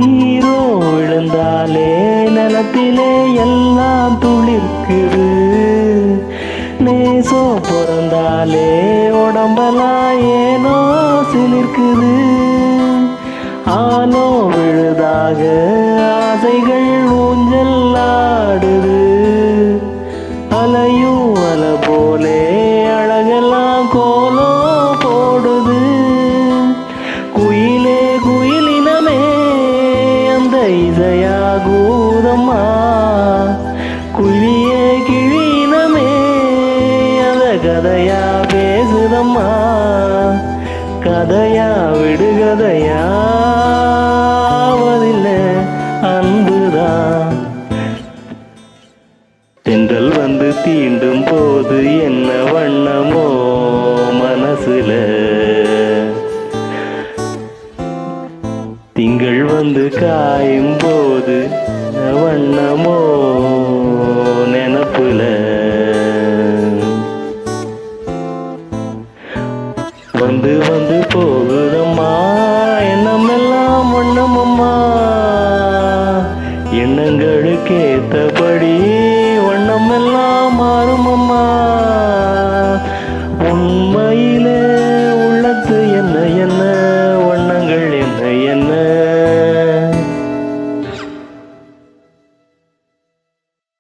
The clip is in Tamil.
ஹீரோ விழுந்தாலே நிலத்திலே எல்லாம் துளிர்க்குது. நேசோ பிறந்தாலே உடம்பெல்லாம் ஏனோ சிலிர்க்குது. ஆலோ விழுதாக ஆசைகள் ஊஞ்சல் ஆடுது. அலையும் அலை போலே அழகெல்லாம் கோலம் போடுது. குயிலே குயிலினமே அந்த இசையாகூதம்மா. குயிலியே கிழினமே அந்த கதையா பேசுதம்மா. கதையா விடுகதையா அன்புதான். தென்றல் வந்து தீண்டும் போது என்ன வண்ணமோ மனசுல. திங்கள் வந்து காயும் போது வண்ணமோ நினப்புல. வந்து வந்து போகுதம்மா எண்ணமெல்லாம் வண்ணமம்மா. எண்ணங்களுக்கேத்தபடி வண்ணமெல்லாம் மாறுமம்மா.